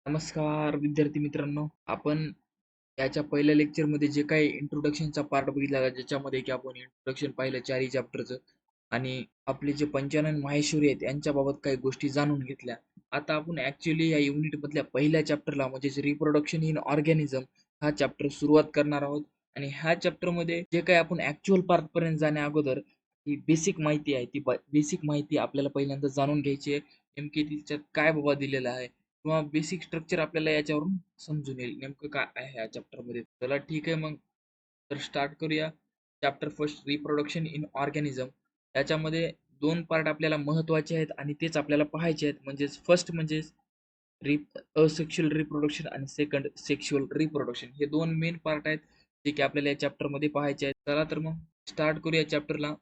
नमस्कार विद्यार्थी मित्रांनो. आपण याच्या पहिल्या लेक्चरमध्ये जे काही इंट्रोडक्शनचा पार्ट बघितला ज्याच्यामध्ये की आपण इंट्रोडक्शन पाहिलं चारही चॅप्टरचं आणि आपले जे पंचानन माहेश्वरी आहेत यांच्याबाबत काही गोष्टी जाणून घेतल्या. आता आपण ऍक्च्युली या युनिट मधल्या पहिल्या चॅप्टरला म्हणजेच रिप्रोडक्शन इन ऑर्गॅनिझम हा चॅप्टर सुरुवात करणार आहोत. आणि ह्या चॅप्टर मध्ये जे काही आपण ऍक्च्युअल पार्ट पर्यंत जाण्या अगोदर ही बेसिक माहिती आहे ती बेसिक माहिती आपल्याला पहिल्यांदा जाणून घ्यायची आहे. नेमकी तिच्यात काय बाबा दिलेलं आहे किंवा बेसिक स्ट्रक्चर आपल्याला याच्यावरून समजून येईल नेमकं काय आहे या चॅप्टर मध्ये. चला ठीक आहे मग, तर स्टार्ट करूया. Chapter first, reproduction in organism. याच्यामध्ये दोन पार्ट आपल्याला महत्वाचे आहेत आणि तेच आपल्याला पाहायचे आहेत. म्हणजेच फर्स्ट म्हणजे असेक्शुअल रिप्रोडक्शन आणि सेकंड सेक्शुअल रिप्रोडक्शन. हे दोन मेन पार्ट आहेत जे की आपल्याला या चॅप्टर मध्ये पाहायचे आहेत. चला तर मग स्टार्ट करूया चॅप्टरला.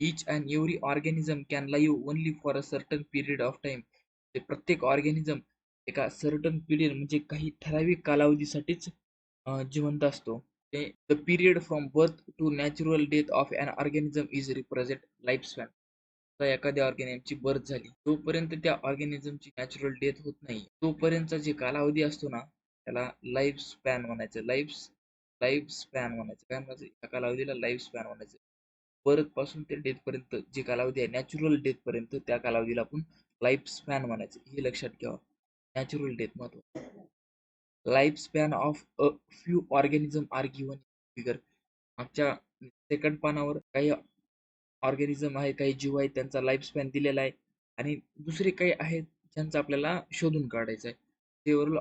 Each and every organism can live only for a certain period of time. ते प्रत्येक ऑर्गॅनिझम एका सर्टन पिरियड म्हणजे काही ठराविक कालावधीसाठीच जिवंत असतो. ते the period from birth to natural death of an organism is represent life span. आता एखाद्या ऑर्गॅनिझमची बर्थ झाली तोपर्यंत त्या ऑर्गॅनिझमची नॅचरल डेथ होत नाही तोपर्यंतचा जे कालावधी असतो ना त्याला लाईफ स्पॅन म्हणायचं. लाईफ स्पॅन म्हणायचं. काय म्हणायचं? त्या कालावधीला लाईफ स्पॅन म्हणायचं. बर्थ पासून ते डेथ पर्यंत जे कालावधी आहे नॅचरल डेथ पर्यंत त्या कालावधीला आपण लाईफ स्पॅन म्हणायचं. हे लक्षात ठेवा. नॅचरल डेथ महत्व. Life span of a few organism are given figure. मागच्या सेकंड पानावर काही ऑर्गॅनिझम आहे, काही जीव आहेत, त्यांचा लाईफ स्पॅन दिलेला आहे आणि दुसरे काही आहेत ज्यांचा आपल्याला शोधून काढायचं आहे. Several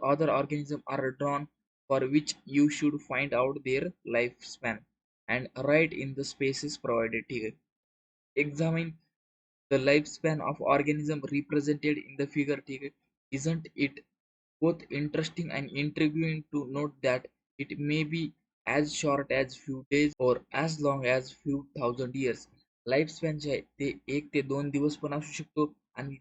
other organisms are drawn for which you should find out their lifespan and write in the spaces provided. ठीक आहे. Examine the lifespan of organism represented in the figure. ठीक आहे. Isn't it both interesting and intriguing to note that it may be as short as few days or as long as few thousand years. Life span जे आहे ते 1 ते 2 दिवस पण असू शकतो आणि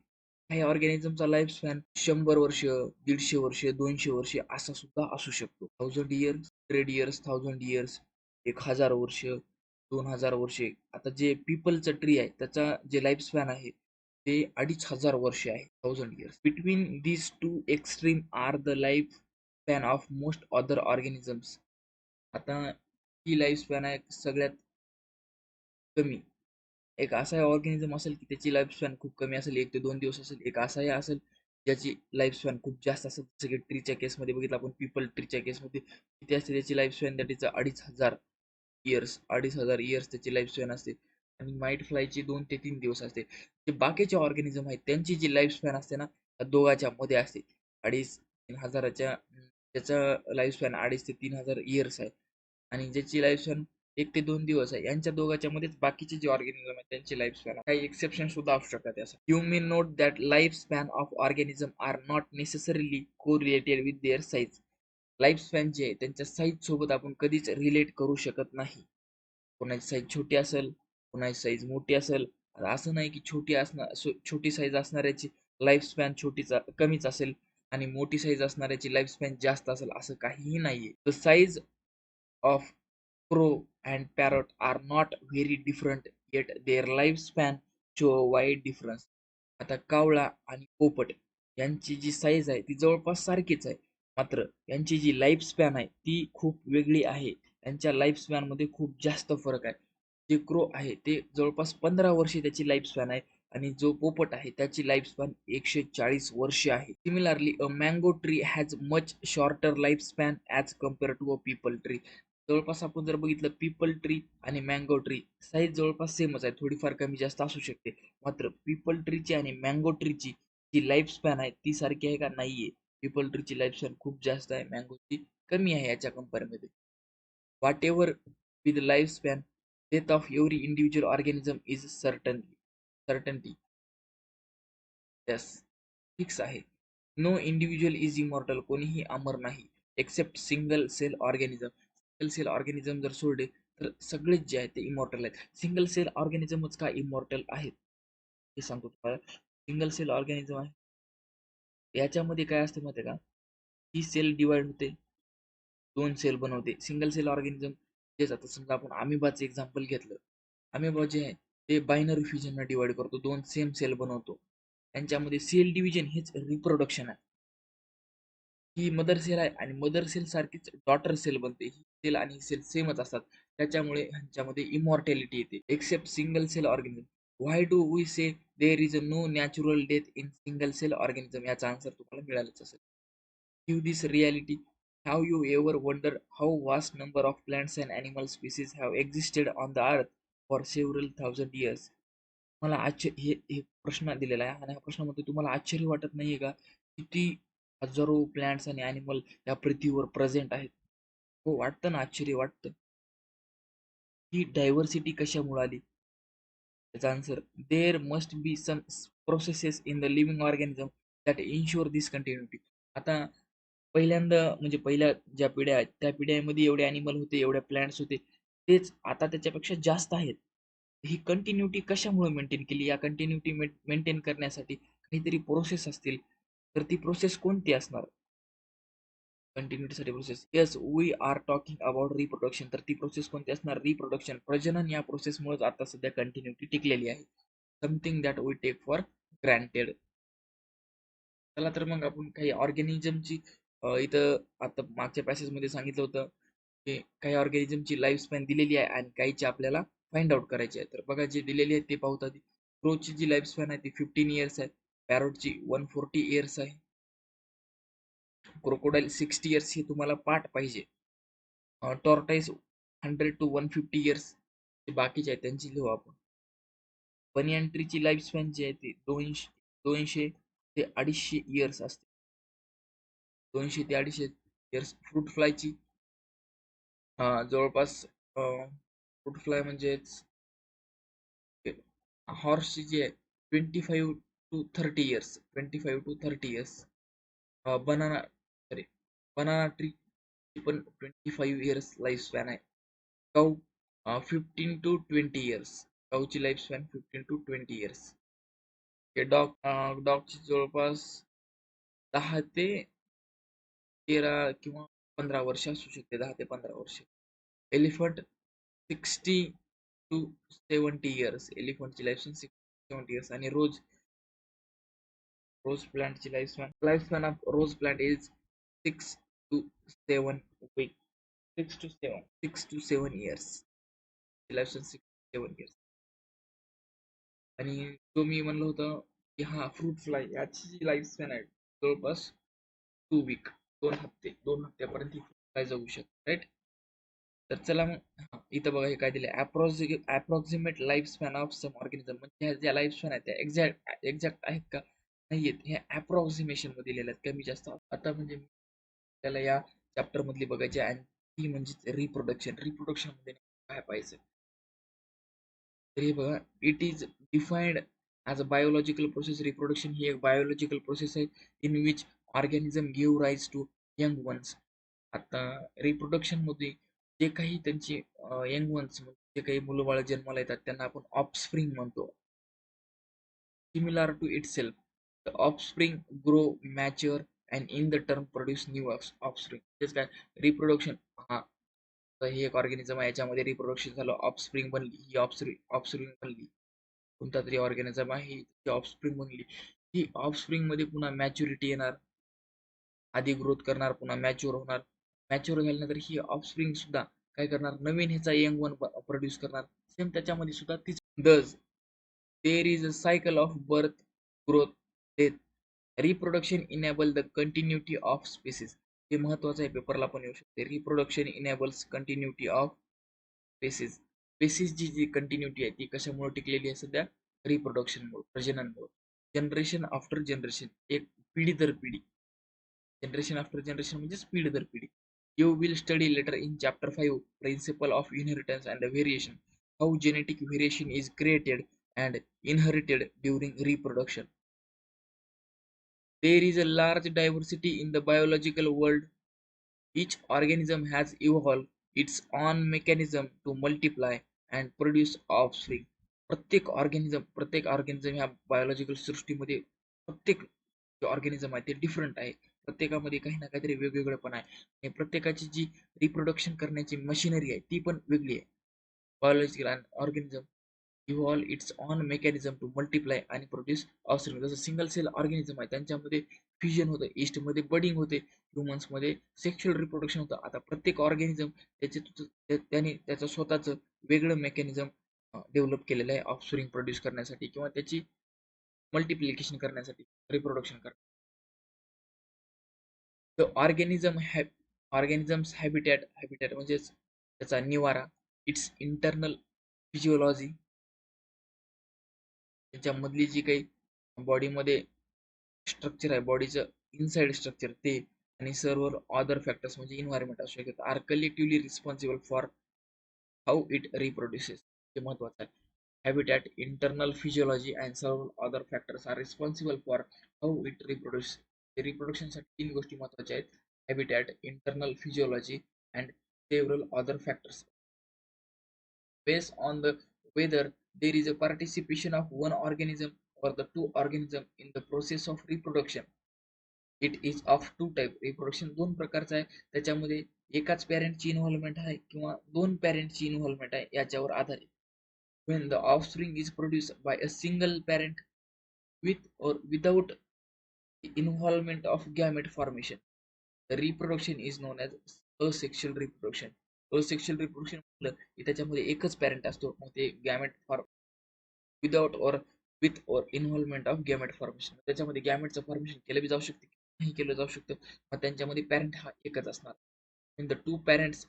काही ऑर्गॅनिझमचा लाईफ स्पॅन 100 वर्ष, 150 वर्ष, 200 वर्ष असा सुद्धा असू शकतो. 1000 इयर्स, 100 इयर्स, 1000 इयर्स, 1000 वर्ष, 2000 वर्षे. आता जे पीपलचं ट्री आहे त्याचा जे लाईफ स्पॅन आहे ते 2500 वर्ष आहे. 1000 years. Between these two extreme are the life span of most other organisms. आता ही लाईफ स्पॅन आहे सगळ्यात कमी. एक असा ऑर्गॅनिझम असेल की त्याची लाईफ स्पॅन खूप कमी असेल, 1 ते 2 दिवस असेल. एक असाही असेल ज्याची लाईफ स्पॅन खूप जास्त असेल. जसं की ट्रीच्या केसमध्ये बघितलं आपण, पीपल ट्रीच्या केसमध्ये किती असते त्याची life span? That is 2500 years. 2500 years त्याची लाईफ स्पॅन असते. आणि माईट फ्लायची 2 ते 3 दिवस असते. जे बाकीचे ऑर्गॅनिझम आहेत त्यांची जी लाईफ स्पॅन असते ना त्या दोघाच्या मध्ये असते. 2500 ते 3000 त्याचा लाईफ स्पॅन 2500 ते 3000 इयर्स आहे. आणि ज्याची लाईफ स्पॅन 1 ते 2 दिवस आहे यांच्या दोघांच्या मध्येच बाकीचे जे ऑर्गॅनिझम आहेत त्यांची लाईफ स्पॅन काही एक्सेप्शन सुद्धा असू शकतात. यासाठी you may note that life span of organism are not necessarily correlated with their size. Life span जे आहे त्यांच्या साईज सोबत आपण कधीच रिलेट करू शकत नाही. कोणाची साईज छोटी असेल, कोणाची साईज मोठी असेल. असं नाही की छोटी साईज असणाऱ्याची लाईफ स्पॅन कमीच असेल आणि मोठी साईज असणाऱ्याची लाईफ स्पॅन जास्त असेल, असं काहीही नाहीये. The size of crow and parrot are not very different, yet their lifespan show a wide difference. आता कावळा आणि पोपट यांची जी साईज आहे ती जवळपास सारखीच आहे, मात्र यांची जी लाईफ स्पॅन आहे ती खूप वेगळी आहे. यांच्या लाईफ स्पॅन मध्ये खूप जास्त फरक आहे. जे क्रो आहे ते जवळपास 15 वर्षे त्याची लाईफ स्पॅन आहे आणि जो पोपट आहे त्याची लाईफ स्पॅन 140 वर्षे आहे. Similarly a mango tree has much shorter life span as compare to a peepal tree. जवळपास आपण जर बघितलं पीपल ट्री आणि मँगो ट्री साईज जवळपास सेमच आहे, थोडीफार कमी जास्त असू शकते. मात्र पीपल ट्रीची आणि मँगो ट्रीची जी लाईफ स्पॅन आहे ती सारखी आहे का? नाहीये. पीपल ट्रीची लाईफ स्पॅन खूप जास्त आहे, मँगोची कमी आहे याच्या कंपेअरमध्ये. Whatever with life span, death of every individual organism is certainty. Yes, fix आहे. No individual is immortal. कोणीही अमर नाही except single cell organism. Single cell organism जर सोडले तर सगळेच जे आहेत ते इमॉर्टल आहेत. सिंगल सेल ऑर्गॅनिझमच का इमॉर्टल आहेत हे सांगतो तुम्हाला. सिंगल सेल ऑर्गॅनिझम आहे याच्यामध्ये काय असते माहिती आहे का? ही सेल डिवाइड होते, 2 सेल बनवते. सिंगल सेल ऑर्गॅनिझम तेच. आता समजा आपण अमिबाचं एक्झाम्पल घेतलं. अमिबा जे आहे ते बायनरी फ्युजन डिवाइड करतो, 2 सेम सेल बनवतो. त्यांच्यामध्ये सेल डिव्हिजन हेच रिप्रोडक्शन आहे. ही मदर सेल आहे आणि मदर सेल सारखीच डॉटर सेल बनते. ही सेल आणि सेल सेमच असतात. त्याच्यामुळे ह्यांच्यामध्ये इमॉर्टॅलिटी येते. Except single cell organism. Why do we say there is no natural death in single cell organism? याचा आन्सर तुम्हाला मिळालंच असेल. Give this reality. Have you ever wondered how vast number of plants and animal species have existed on the earth for several thousand years? मला आश्चर्य हे प्रश्न दिलेला आहे आणि ह्या प्रश्नामध्ये तुम्हाला आश्चर्य वाटत नाहीये का? किती हजारो प्लॅन्ट्स आणि ॲनिमल या पृथ्वीवर प्रेझेंट आहेत. हो, वाटतं ना, आश्चर्य वाटतं. ही डायव्हर्सिटी कशामुळे आली? त्याचा answer, there must be some processes in the living organism that ensure this continuity. आता पहिल्यांदा म्हणजे पहिल्या ज्या पिढ्या आहेत त्या पिढ्यामध्ये एवढे ॲनिमल होते, एवढे प्लॅन्ट्स होते. तेच आता त्याच्यापेक्षा जास्त आहेत. ही कंटिन्युटी कशामुळे मेंटेन केली? या कंटिन्युटी मेंटेन करण्यासाठी काहीतरी प्रोसेस असतील. तर ती प्रोसेस कोणती असणार? कंटिन्युटीसाठी process. Yes, we are talking about reproduction. तर ती प्रोसेस कोणती असणार? रिप्रोडक्शन. प्रजनन या प्रोसेसमुळेच आता सध्या कंटिन्युटी टिकलेली आहे. Something that we take for granted. चला तर मग आपण काही ऑर्गॅनिझमची इथं आता मागच्या पॅसेजमध्ये सांगितलं होतं की काही ऑर्गॅनिझमची लाईफ स्पॅन दिलेली आहे आणि काहीची आपल्याला फाइंड आउट करायची आहे. तर बघा, जे दिलेली आहे ते पाहता. क्रोची जी लाईफ स्पॅन आहे ती 15 इयर्स आहे. पॅरोटची 140 इयर्स आहे. क्रोकोडाईल 60 इयर्स हे तुम्हाला पाठ पाहिजे. टॉर्टाईस 100 to 150 इयर्स. बाकीचे आहेत त्यांची लिहू आपण. बनियन ट्रीची लाईफ स्पॅन जी आहे ती 200 ते 250 इयर्स असते. 200 ते 250 इयर्स. फ्रूट फ्लायची जवळपास फ्रूट फ्लाय म्हणजेच हॉर्सची जी आहे 25 to 30 years. 25 to 30 years. Banana sorry banana tree पण 25 इयर्स लाईफ स्पॅन आहे. Cow 15 to 20 years. काऊची लाईफ स्पॅन 15 to 20 इयर्स. डॉगची जवळपास 10 ते 13 किंवा 15 वर्ष असू शकते. 10 ते 15 वर्ष. Elephant 60 to 70 years. एलिफंटची लाईफ स्पॅन 60-70 इयर्स. आणि रोज प्लांटची life span of rose plant is 6 to 7 week. 6 to 7 years. Life span 6 to 7 years. आणि तो मी म्हणलं होतं की हा फ्रूट फ्लाय याची जी लाईफ स्पॅन आहे जवळपास 2 वीक. 2 हप्त्यापर्यंत ही फ्लाय जाऊ शकते, राईट? तर चला मग, इथं बघा हे काय दिले, approximate life span of some organism. म्हणजे ह्या ज्या लाईफ स्पॅन आहेत त्या एक्झॅक्ट आहेत का नाहीयेत, हे अप्रॉक्सिमेशन मध्ये दिलेले आहेत, कमी जास्त. आता म्हणजे त्याला या चॅप्टर मधली बघायची आणि ती म्हणजे रिप्रोडक्शन मध्ये काय पाहिजे. तर हे बघा, it is defined as a biological process. Reproduction ही एक बायोलॉजिकल प्रोसेस आहे in which organism give rise to young ones. आता रिप्रोडक्शन मध्ये जे काही त्यांची यंग वन्स जे काही मुलंबाळ जन्माला येतात त्यांना आपण ऑफस्प्रिंग म्हणतो. Similar to itself, the offspring grow, mature and in the term produce new offspring. तेच काय रिप्रोडक्शन. हा, तर ही एक ऑर्गॅनिझम आहे, याच्यामध्ये रिप्रोडक्शन झालं, ऑफस्प्रिंग बनली. ही ऑफस्प्रिंग बनली. कोणता तरी ऑर्गॅनिझम आहे, ही ऑफस्प्रिंग बनली. ही ऑफस्प्रिंग मध्ये पुन्हा मॅच्युरिटी येणार, आधी ग्रोथ करणार, पुन्हा मॅच्युअर होणार. मॅच्युअर झाल्यानंतर ही ऑफस्प्रिंग सुद्धा काय करणार, नवीन ह्याचा यंग वन प्रोड्यूस करणार. सेम त्याच्यामध्ये सुद्धा तीच does. There is a cycle of birth, growth, death. Reproduction enable the continuity of species. हे महत्वाचं आहे, पेपरला पण येऊ शकते. Reproduction enables continuity of species. स्पेसिसची जी कंटिन्युटी आहे ती कशामुळे टिकलेली आहे सध्या? रिप्रोडक्शनमुळे, प्रजननमुळे. जनरेशन आफ्टर जनरेशन, एक पिढी दर पिढी. जनरेशन आफ्टर जनरेशन म्हणजे स्पीड दर पिढी. You will study later in chapter 5 principle of inheritance and variation, how genetic variation is created and inherited during reproduction. There is a large diversity in the biological world. Each organism has evolved its own mechanism to multiply and produce offspring. प्रत्येक organism ह्या biological सृष्टीमध्ये प्रत्येक organism आहे ते different आहे. प्रत्येकामध्ये काही ना काहीतरी वेगवेगळेपण आहे आणि प्रत्येकाची जी रिप्रोडक्शन करण्याची मशिनरी आहे ती पण वेगळी आहे. Biological organism evolve its own mechanism to multiply आणि प्रोड्यूस ऑफस्प्रिंग. जसं सिंगल सेल ऑर्गॅनिझम आहे त्यांच्यामध्ये फ्युजन होतं, ईस्टमध्ये बडिंग होते, ह्युमन्समध्ये सेक्शुअल रिप्रोडक्शन होतं. आता प्रत्येक ऑर्गॅनिझम त्याने त्याचं स्वतःचं वेगळं मेकॅनिझम डेव्हलप केलेलं आहे ऑफस्प्रिंग प्रोड्यूस करण्यासाठी किंवा त्याची मल्टिप्लिकेशन करण्यासाठी, रिप्रोडक्शन करण्यासाठी. तर ऑर्गॅनिझम्स हॅबिटॅट म्हणजेच त्याचा निवारा, इट्स इंटरनल फिजिओलॉजी, त्याच्यामधली जी काही बॉडीमध्ये स्ट्रक्चर आहे, बॉडीचं इनसाइड स्ट्रक्चर ते, आणि सर्व अदर फॅक्टर्स म्हणजे इन्व्हायरमेंट असू शकतात, are collectively responsible for how it reproduces. हे महत्वाचं आहे. हॅबिटॅट, इंटरनल फिजिओलॉजी अँड सर्व other factors are responsible for how it reproduce. रिप्रोडक्शनसाठी 3 गोष्टी महत्वाच्या आहेत: habitat, internal physiology and several other factors. Based on the whether there is a participation of one organism or the two organisms in the process of reproduction. It is of two type. Reproduction 2 प्रकारचं आहे. त्याच्यामध्ये एकाच पॅरेंटची involvement आहे किंवा 2 पॅरेंटची involvement आहे याच्यावर आधारित. When the offspring is produced by a single parent with or without the involvement of gamete formation, the reproduction is known as asexual reproduction. Asexual reproduction म्हटलं की त्याच्यामध्ये एकच पॅरेंट असतो, मग ते गॅमेट फॉर्म विदाउट और विथ और involvement of gamete formation. त्याच्यामध्ये गॅमेटचं फॉर्मेशन केलं बी जाऊ शकते, नाही केलं जाऊ शकतं, मग त्यांच्यामध्ये पॅरेंट हा एकच असणार. When the two parents,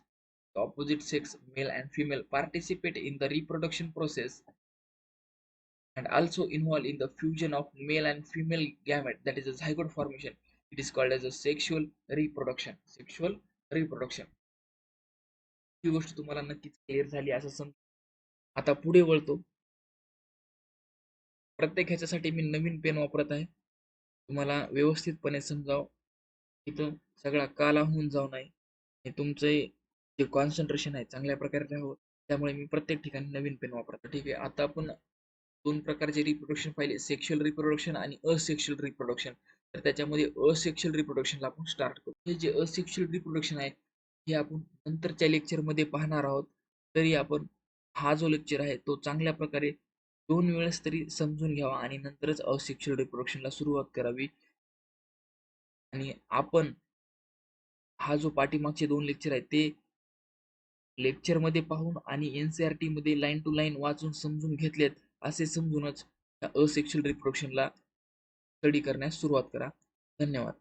the opposite sex, male and female, participate in the reproduction process and also involved in the fusion of male and female gamete, that is a zygote formation, it is called as a sexual reproduction. Sexual reproduction ही गोष्ट तुम्हाला नक्कीच clear झाली असं समज. आता पुढे वळतो. प्रत्येक ह्याच्यासाठी मी नवीन पेन वापरत आहे, तुम्हाला व्यवस्थितपणे समजाव, इथं सगळा काला होऊन जाऊ नये, हे तुमचे जे कॉन्सन्ट्रेशन आहे चांगल्या प्रकारे राहावं, त्यामुळे मी प्रत्येक ठिकाणी नवीन पेन वापरतो. ठीक आहे, आता आपण 2 प्रकारचे रिप्रोडक्शन पाहिले, सेक्शुअल रिप्रोडक्शन आणि असेक्शुअल रिप्रोडक्शन. तर त्याच्यामध्ये असेक्शुअल रिप्रोडक्शनला आपण स्टार्ट करू. हे जे असेक्शुअल रिप्रोडक्शन आहे हे आपण नंतरच्या लेक्चरमध्ये पाहणार आहोत. तरी आपण हा जो लेक्चर आहे तो चांगल्या प्रकारे 2 वेळेस तरी समजून घ्यावा आणि नंतरच असेक्शुअल रिप्रोडक्शनला सुरुवात करावी. आणि आपण हा जो पाठीमागचे 2 लेक्चर आहेत ते लेक्चरमध्ये पाहून आणि NCERT मध्ये लाईन टू लाईन वाचून समजून घेतलेत असे समजूनच असेक्शुअल रिप्रोडक्शनला स्टडी करण्यास सुरुवात करा. धन्यवाद.